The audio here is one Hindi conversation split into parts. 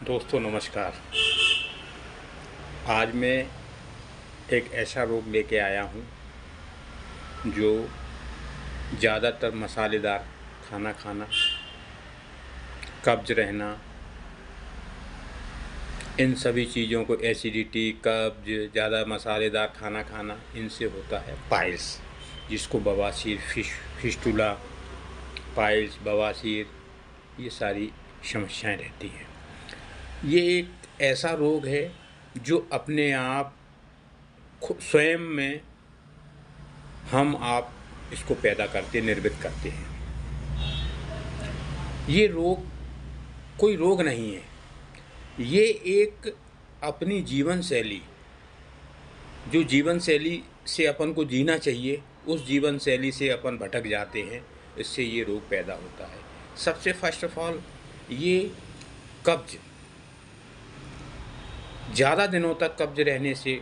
दोस्तों नमस्कार। आज मैं एक ऐसा रोग लेके आया हूँ जो ज़्यादातर मसालेदार खाना खाना, कब्ज रहना, इन सभी चीज़ों को एसिडिटी, कब्ज, ज़्यादा मसालेदार खाना खाना, इनसे होता है पाइल्स, जिसको बवासीर, फिस्टुला, पाइल्स, बवासीर, ये सारी समस्याएं रहती हैं। ये एक ऐसा रोग है जो अपने आप स्वयं में हम आप इसको पैदा करते, निर्मित करते हैं। ये रोग कोई रोग नहीं है, ये एक अपनी जीवन शैली, जो जीवन शैली से अपन को जीना चाहिए, उस जीवन शैली से अपन भटक जाते हैं, इससे ये रोग पैदा होता है। सबसे फर्स्ट ऑफ ऑल ये कब्ज, ज़्यादा दिनों तक कब्ज रहने से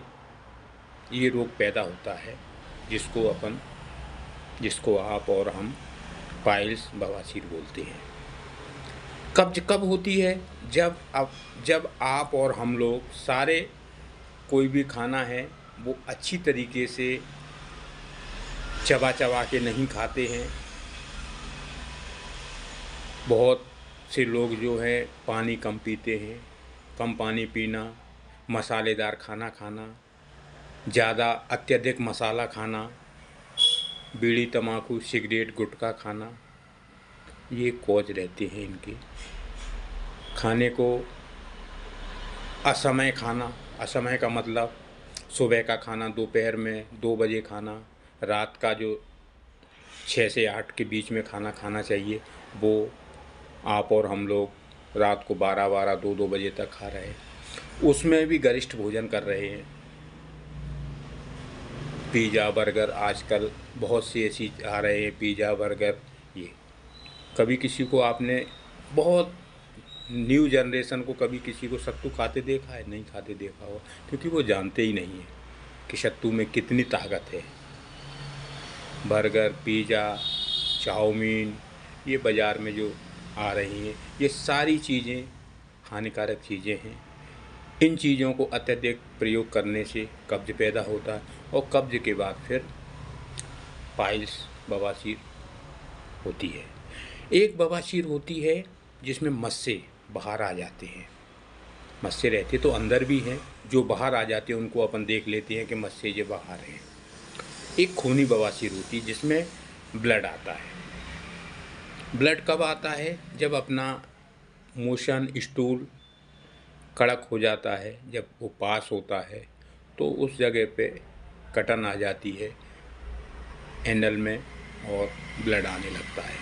ये रोग पैदा होता है, जिसको आप और हम पाइल्स, बवासीर बोलते हैं। कब्ज कब होती है? जब आप और हम लोग सारे कोई भी खाना है वो अच्छी तरीके से चबा चबा के नहीं खाते हैं। बहुत से लोग जो है पानी कम पीते हैं, कम पानी पीना, मसालेदार खाना खाना, ज़्यादा अत्यधिक मसाला खाना, बीड़ी, तम्बाकू, सिगरेट, गुटखा खाना, ये कॉज रहते हैं इनके। खाने को असमय खाना, असमय का मतलब सुबह का खाना दोपहर में 2 बजे खाना, रात का जो 6 से 8 के बीच में खाना खाना चाहिए, वो आप और हम लोग रात को 12-12, 2-2 बजे तक खा रहे हैं। उसमें भी गरिष्ठ भोजन कर रहे हैं। पिज़्ज़ा, बर्गर, आजकल बहुत सी ऐसी आ रहे हैं, पिज़्ज़ा, बर्गर। ये कभी किसी को आपने, बहुत न्यू जनरेशन को कभी किसी को सत्तू खाते देखा है? नहीं खाते देखा हो, क्योंकि वो जानते ही नहीं है कि सत्तू में कितनी ताकत है। बर्गर, पिज़्ज़ा, चाउमीन, ये बाज़ार में जो आ रही हैं, ये सारी चीज़ें हानिकारक चीज़ें हैं। इन चीज़ों को अत्यधिक प्रयोग करने से कब्ज पैदा होता है, और कब्ज के बाद फिर पाइल्स, बवासीर होती है। एक बवासीर होती है जिसमें मस्से बाहर आ जाते हैं। मस्से रहते तो अंदर भी हैं, जो बाहर आ जाते हैं उनको अपन देख लेते हैं कि मस्से जो बाहर हैं। एक खूनी बवासीर होती है जिसमें ब्लड आता है। ब्लड कब आता है? जब अपना मोशन, स्टूल कड़क हो जाता है, जब वो पास होता है तो उस जगह पे कटन आ जाती है एनल में, और ब्लड आने लगता है।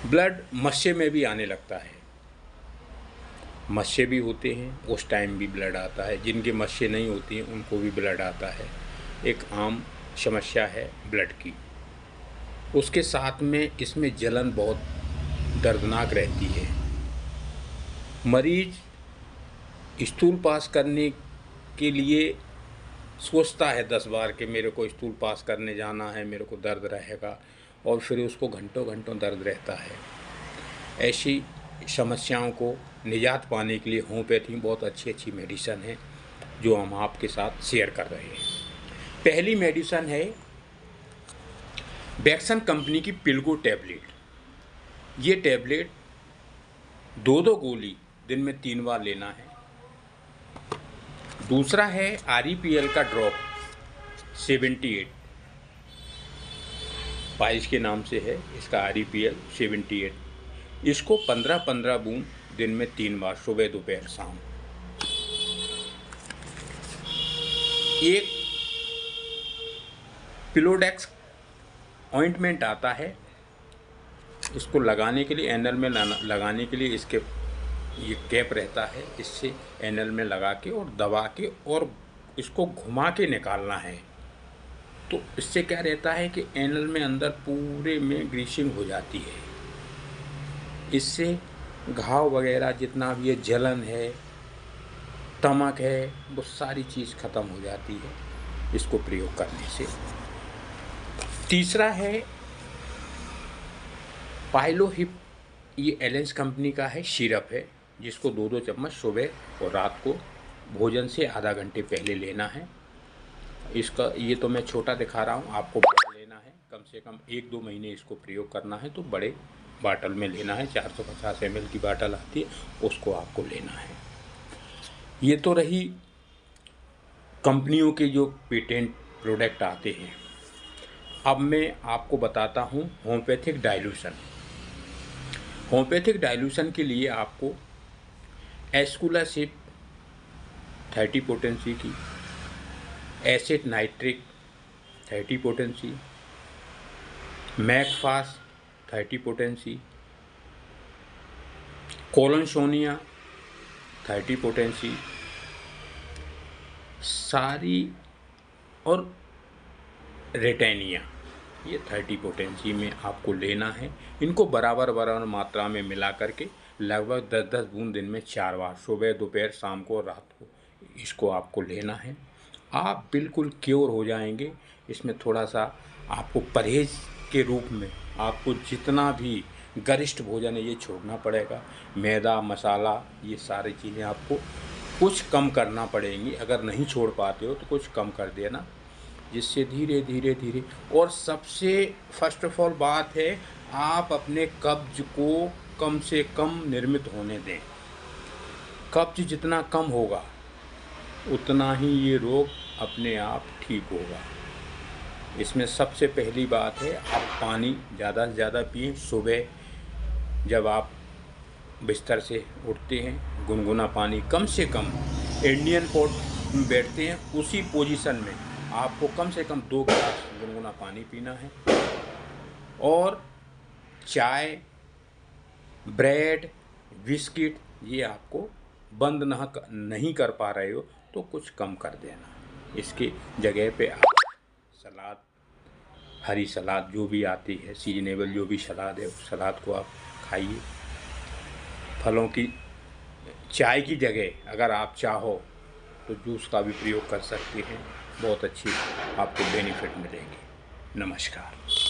ब्लड मस्से में भी आने लगता है, मस्से भी होते हैं, उस टाइम भी ब्लड आता है। जिनके मस्से नहीं होती हैं उनको भी ब्लड आता है। एक आम समस्या है ब्लड की। उसके साथ में इसमें जलन बहुत दर्दनाक रहती है। मरीज स्टूल पास करने के लिए सोचता है 10 बार कि मेरे को स्टूल पास करने जाना है, मेरे को दर्द रहेगा, और फिर उसको घंटों घंटों दर्द रहता है। ऐसी समस्याओं को निजात पाने के लिए होम्योपैथी में बहुत अच्छी मेडिसिन है जो हम आपके साथ शेयर कर रहे हैं। पहली मेडिसिन है वैक्सन कंपनी की पिलगो टैबलेट। ये टैबलेट 2-2 गोली दिन में 3 बार लेना है। दूसरा है REPL का ड्रॉप 78, पाइल्स के नाम से है इसका, REPL 78। इसको 15-15 बूंद दिन में 3 बार, सुबह, दोपहर, शाम। एक पिलोडेक्स ऑइंटमेंट आता है, इसको लगाने के लिए, एनल में लगाने के लिए इसके ये कैप रहता है, इससे एनल में लगा के और दबा के और इसको घुमा के निकालना है। तो इससे क्या रहता है कि एनल में अंदर पूरे में ग्रीसिंग हो जाती है। इससे घाव वगैरह जितना भी ये जलन है, टमक है, वो सारी चीज़ ख़त्म हो जाती है इसको प्रयोग करने से। तीसरा है पाइलो हिप, ये एलेंस कंपनी का है, सिरप है, जिसको 2-2 चम्मच सुबह और रात को भोजन से आधा घंटे पहले लेना है। इसका ये तो मैं छोटा दिखा रहा हूँ, आपको बड़ा लेना है। कम से कम 1-2 महीने इसको प्रयोग करना है, तो बड़े बाटल में लेना है। 450 ml की बाटल आती है, उसको आपको लेना है। ये तो रही कंपनियों के जो पेटेंट प्रोडक्ट आते हैं। अब मैं आपको बताता हूँ होम्योपैथिक डाइल्यूशन। होम्योपैथिक डाइल्यूशन के लिए आपको एस्कुलासिप 30 पोटेंसी की, acid nitric 30 potency, mag phos 30 potency, collinsonia 30 potency सारी और रेटेनिया ये 30 पोटेंसी में आपको लेना है। इनको बराबर बराबर मात्रा में मिला करके लगभग 10-10 बूंद दिन में 4 बार, सुबह, दोपहर, शाम को, रात को, इसको आपको लेना है। आप बिल्कुल क्योर हो जाएंगे। इसमें थोड़ा सा आपको परहेज के रूप में आपको जितना भी गरिष्ठ भोजन है ये छोड़ना पड़ेगा। मैदा, मसाला, ये सारी चीज़ें आपको कुछ कम करना पड़ेंगी। अगर नहीं छोड़ पाते हो तो कुछ कम कर देना, जिससे धीरे धीरे धीरे। और सबसे फर्स्ट ऑफ ऑल बात है, आप अपने कब्ज को कम से कम निर्मित होने दें। कब्ज जितना कम होगा उतना ही ये रोग अपने आप ठीक होगा। इसमें सबसे पहली बात है, आप पानी ज़्यादा से ज़्यादा पिएं। सुबह जब आप बिस्तर से उठते हैं, गुनगुना पानी, कम से कम इंडियन पोर्ट में बैठते हैं उसी पोजीशन में आपको कम से कम 2 गिलास गुनगुना पानी पीना है। और चाय, ब्रेड, बिस्किट ये आपको बंद नहीं कर पा रहे हो तो कुछ कम कर देना। इसके जगह पे आप सलाद, हरी सलाद जो भी आती है, सीजनेबल जो भी सलाद है, उस सलाद को आप खाइए। फलों की, चाय की जगह अगर आप चाहो तो जूस का भी प्रयोग कर सकते हैं। बहुत अच्छी आपको बेनिफिट मिलेंगे। नमस्कार।